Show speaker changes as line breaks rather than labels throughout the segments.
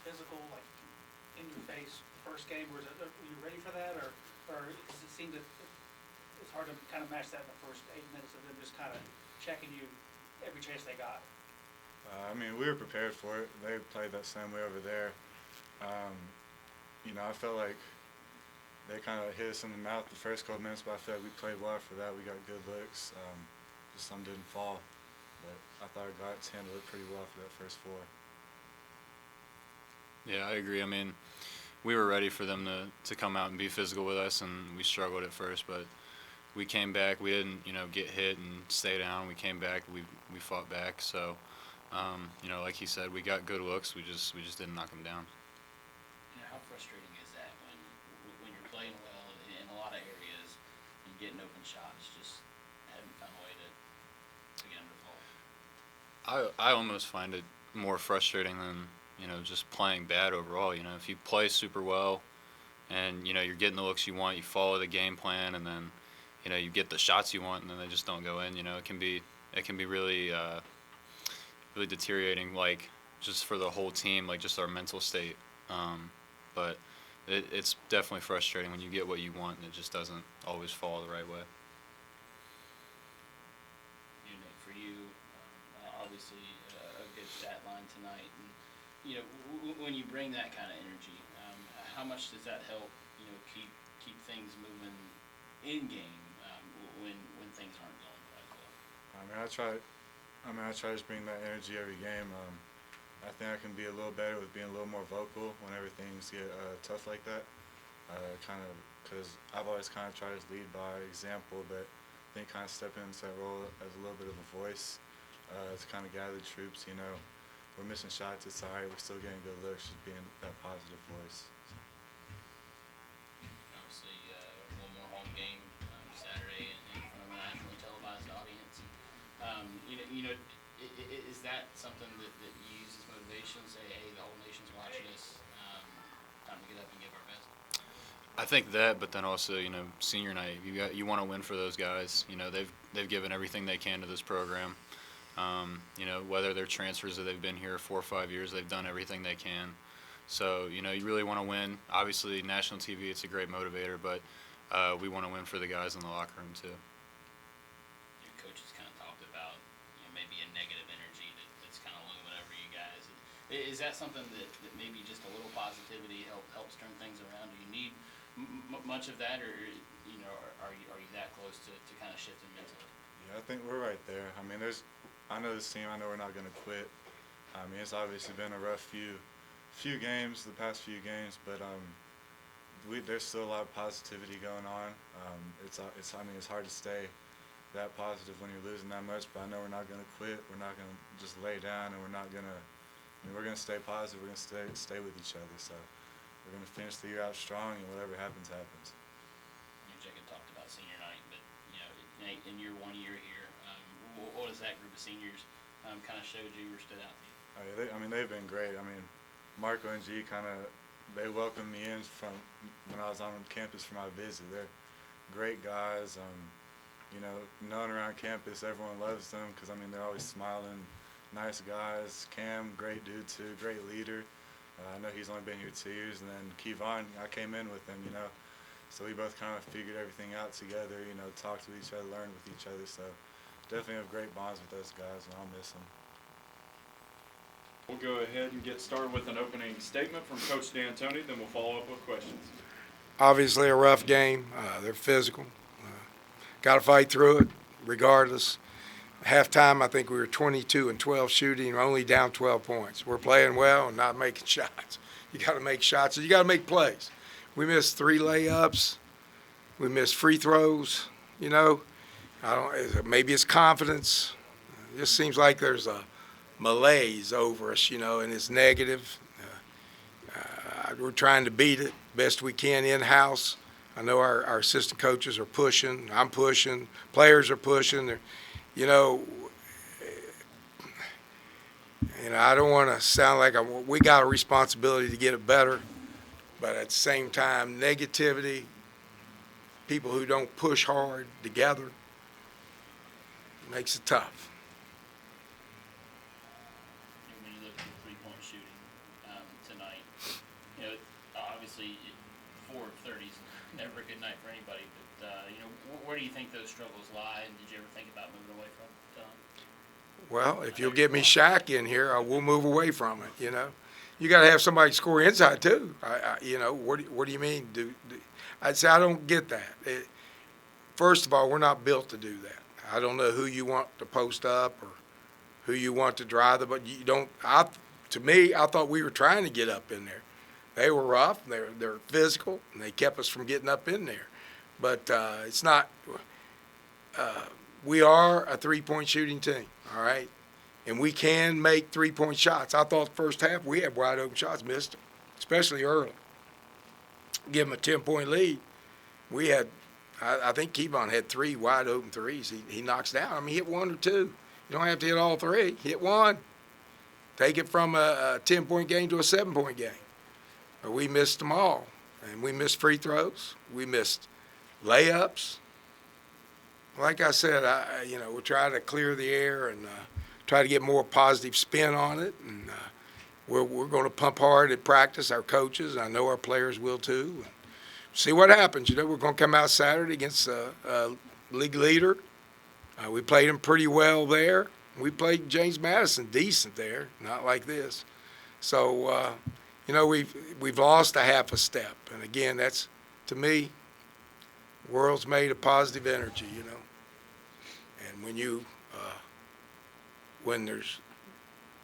physical, like in your face first game, or were you ready for that, or does it seem that it's hard to kind of match that in the first 8 minutes of them just kind of checking you every chance they got?
I mean, we were prepared for it. They played that same way over there. Um, I felt like they kind of hit us in the mouth the first couple minutes, but I feel like we played well for that. We got good looks. Just some didn't fall, but I thought our guards handled it pretty well for that first four.
Yeah, I agree. I mean, we were ready for them to come out and be physical with us, and we struggled at first, but we came back. We didn't, get hit and stay down. We came back. We fought back. So, like he said, we got good looks. We just didn't knock them down.
How frustrating is that when you're playing well in a lot of areas and getting open shots, just haven't found a way to get under fault?
I almost find it more frustrating than just playing bad overall. If you play super well and you're getting the looks you want, you follow the game plan, and then you get the shots you want, and then they just don't go in. It can be really really deteriorating, like just for the whole team, like just our mental state. But it's definitely frustrating when you get what you want and it just doesn't always fall the right way.
For you, obviously a good stat line tonight, and when you bring that kind of energy, how much does that help? Keep things moving in game when things aren't going quite well.
I try to just bring that energy every game. I think I can be a little better with being a little more vocal whenever things get tough like that. Because I've always kind of tried to lead by example, but I think kind of stepping into that role as a little bit of a voice to kind of gather the troops. We're missing shots, it's alright, we're still getting good looks, just being that positive voice.
Obviously, one more home game Saturday in front of a nationally televised audience. Is that something that you use as motivation? Say, hey, the whole nation's watching us. Time to get up and give our best.
I think that, but then also, senior night, you want to win for those guys. They've given everything they can to this program. Whether they're transfers or they've been here 4 or 5 years, they've done everything they can. So, you really want to win. Obviously, national TV, it's a great motivator, but we want to win for the guys in the locker room too.
Your coaches kind of talked about maybe a negative energy that's kind of looming over you guys. Is that something that maybe just a little positivity helps turn things around? Do you need much of that, or are you that close to kind of shifting mentally?
Yeah, I think we're right there. I know this team. I know we're not going to quit. It's obviously been a rough few games, the past few games, but there's still a lot of positivity going on. It's hard to stay that positive when you're losing that much, but I know we're not going to quit. We're not going to just lay down, and we're not going to. We're going to stay positive. We're going to stay with each other. So we're going to finish the year out strong, and whatever happens, happens.
Jacob talked about senior night, but Nate, in your 1 year here, what has that group of seniors kind of showed you or stood out to you?
They've been great. Marco and G they welcomed me in from when I was on campus for my visit. They're great guys. Known around campus, everyone loves them because they're always smiling, nice guys. Cam, great dude too, great leader. I know he's only been here 2 years, and then Kevon, I came in with him, so we both kind of figured everything out together, talked with each other, learned with each other, so definitely have great bonds with those guys, and I'll miss them.
We'll go ahead and get started with an opening statement from Coach D'Antoni, then we'll follow up with questions.
Obviously a rough game. They're physical. Got to fight through it regardless. Halftime, I think we were 22 and 12 shooting, only down 12 points. We're playing well and not making shots. You got to make shots. You got to make plays. We missed 3 layups. We missed free throws. Maybe it's confidence. It just seems like there's a malaise over us, and it's negative. We're trying to beat it best we can in-house. I know our assistant coaches are pushing. I'm pushing. Players are pushing. I don't want to sound like we got a responsibility to get it better, but at the same time, negativity, people who don't push hard together, makes it tough.
When you look at the 3-point shooting tonight, obviously 4:30 is never a good night for anybody, but where do you think those struggles lie, and did you ever think about moving away from it, Tom?
Well, if you'll get me Shaq in here, I will move away from it. You got to have somebody score inside too. What do you mean? I'd say I don't get that. First of all, we're not built to do that. I don't know who you want to post up or who you want to drive the, but you don't. To me, I thought we were trying to get up in there. They were rough. They're physical, and they kept us from getting up in there. But it's not. We are a three-point shooting team, all right? And we can make three-point shots. I thought the first half we had wide open shots, missed them, especially early. Give them a 10-point lead. We had, I think Kevon had 3 wide open threes. He knocks down. I mean, he hit 1 or 2. You don't have to hit all 3. Hit 1. Take it from a 10-point game to a 7-point game. But we missed them all. And we missed free throws. We missed layups. Like I said, we're trying to clear the air and try to get more positive spin on it. And we're going to pump hard at practice, our coaches. I know our players will too. And see what happens. We're going to come out Saturday against a league leader. We played him pretty well there. We played James Madison decent there, not like this. So, we've lost a half a step. And again, that's, to me, world's made of positive energy, And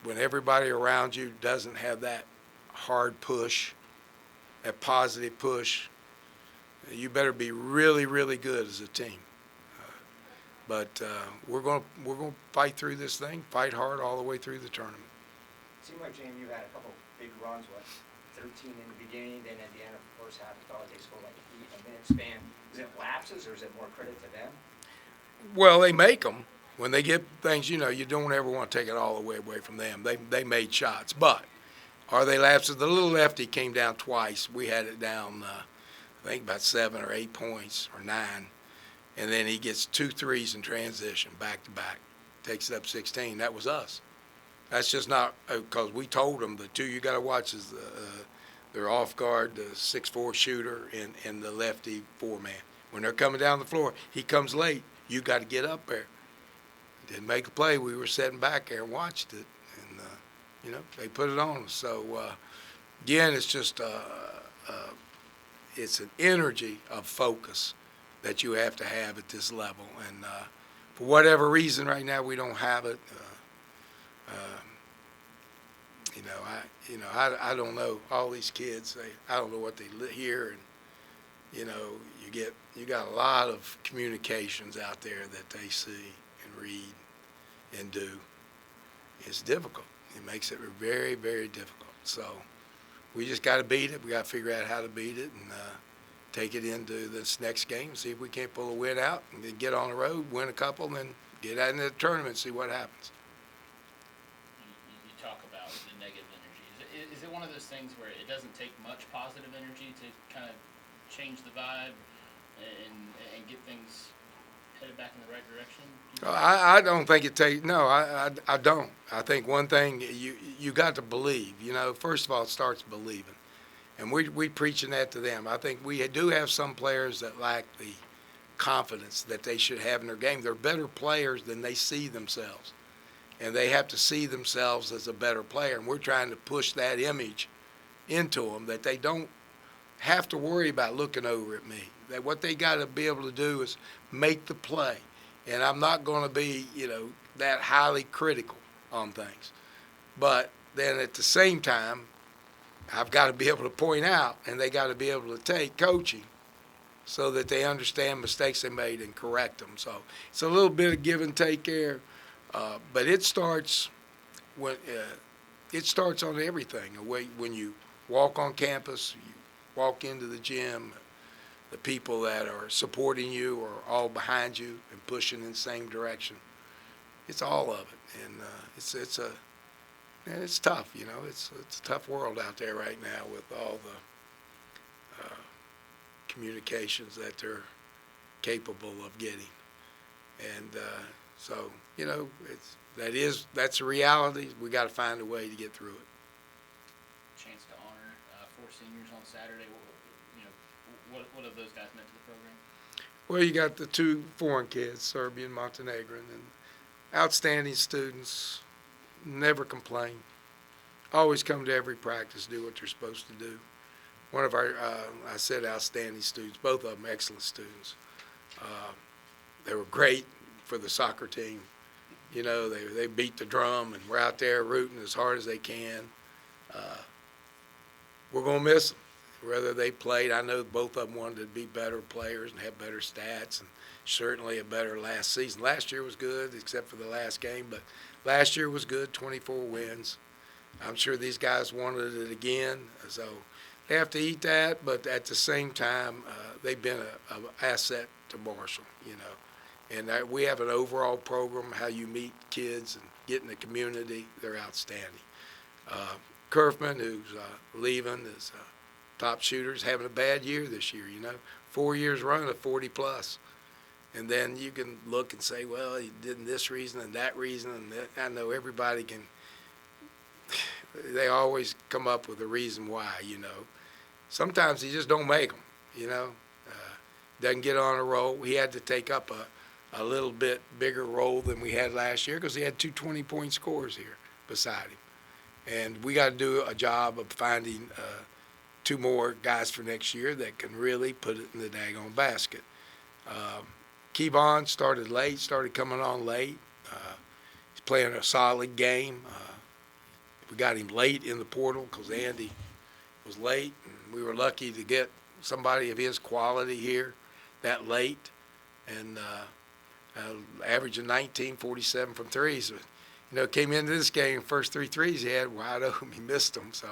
when everybody around you doesn't have that hard push, that positive push, you better be really, really good as a team. But we're going to fight through this thing, fight hard all the way through the tournament.
It seemed like, James, you had a couple big runs, 13 in the beginning, then at the end of the first half, it felt like they scored like 8 in a minute span. Is it lapses, or is it more credit to them?
Well, they make them. When they get things, you don't ever want to take it all the way away from them. They made shots. But are they lapses? The little lefty came down twice. We had it down, I think, about 7 or 8 points or 9. And then he gets 2 threes in transition, back to back. Takes it up 16. That was us. That's just not because we told them the 2 you got to watch is they're off guard, the 6'4" shooter and the lefty 4-man. When they're coming down the floor, he comes late. You got to get up there. Didn't make a play. We were sitting back there and watched it, and they put it on us. So again, it's just it's an energy of focus that you have to have at this level, and for whatever reason, right now we don't have it. I don't know. All these kids, I don't know what they hear, and you got a lot of communications out there that they see and read and do. It's difficult. It makes it very, very difficult. So we just got to beat it. We got to figure out how to beat it and take it into this next game, see if we can't pull a win out, and then get on the road, win a couple, and then get out into the tournament, see what happens.
You talk about the negative energy. Is it one of those things where it doesn't take much positive energy to kind of change the vibe and get things headed back in the right direction?
I don't think it takes. No, I don't. I think one thing you got to believe. First of all, it starts believing, and we preaching that to them. I think we do have some players that lack the confidence that they should have in their game. They're better players than they see themselves, and they have to see themselves as a better player. And we're trying to push that image into them that they don't have to worry about looking over at me. That what they got to be able to do is make the play. And I'm not going to be, that highly critical on things. But then at the same time, I've got to be able to point out, and they got to be able to take coaching so that they understand mistakes they made and correct them. So it's a little bit of give and take there. But it starts on everything. When you walk on campus, you walk into the gym, the people that are supporting you are all behind you and pushing in the same direction. It's all of it, and it's tough. It's a tough world out there right now with all the communications that they're capable of getting, and so that's a reality. We got to find a way to get through it.
Chance to honor seniors on Saturday. You know, what have those guys meant to the program?
Well, you got the two foreign kids, Serbian, Montenegrin, and outstanding students, never complain, always come to every practice, do what they're supposed to do. One of our, I said outstanding students, both of them excellent students. They were great for the soccer team. You know, they beat the drum and we're out there rooting as hard as they can. We're going to miss them. Whether they played, I know both of them wanted to be better players and have better stats, and certainly a better last season. Last year was good, except for the last game, but last year was good, 24 wins. I'm sure these guys wanted it again, so they have to eat that, but at the same time, they've been an asset to Marshall, you know. And we have an overall program, how you meet kids and get in the community. They're outstanding. Kerfman, who's leaving, is top shooters, having a bad year this year, you know. 4 years running of 40-plus. And then you can look and say, well, he did this reason and that reason. And that. I know everybody can, they always come up with a reason why, you know. Sometimes he just don't make them, you know. Doesn't get on a roll. He had to take up a little bit bigger role than we had last year because he had two 20-point scorers here beside him. And we got to do a job of finding two more guys for next year that can really put it in the daggone basket. Kevon started late, started coming on late. He's playing a solid game. We got him late in the portal because Andy was late, and we were lucky to get somebody of his quality here that late, and averaging 19, 47 from threes. You know, came into this game, first 3 threes he had wide open, he missed them. So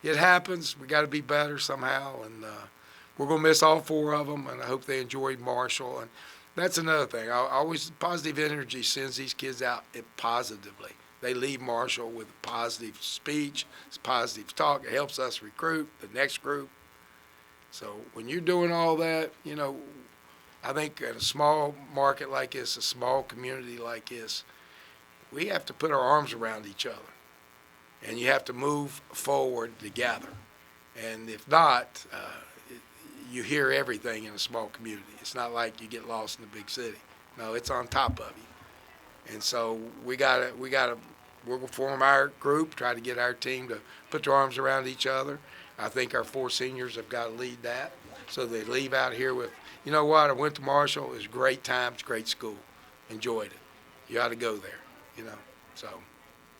it happens. We got to be better somehow, and we're going to miss all 4 of them, and I hope they enjoyed Marshall. And that's another thing. Always positive energy sends these kids out positively. They leave Marshall with positive speech, positive talk. It helps us recruit the next group. So when you're doing all that, you know, I think in a small market like this, a small community like this, we have to put our arms around each other, and you have to move forward together. And if not, you hear everything in a small community. It's not like you get lost in the big city. No, it's on top of you. And so we're gonna form our group, try to get our team to put their arms around each other. I think our 4 seniors have got to lead that, so they leave out here with, you know what, I went to Marshall. It was a great time. It's a great school. Enjoyed it. You ought to go there, you know. So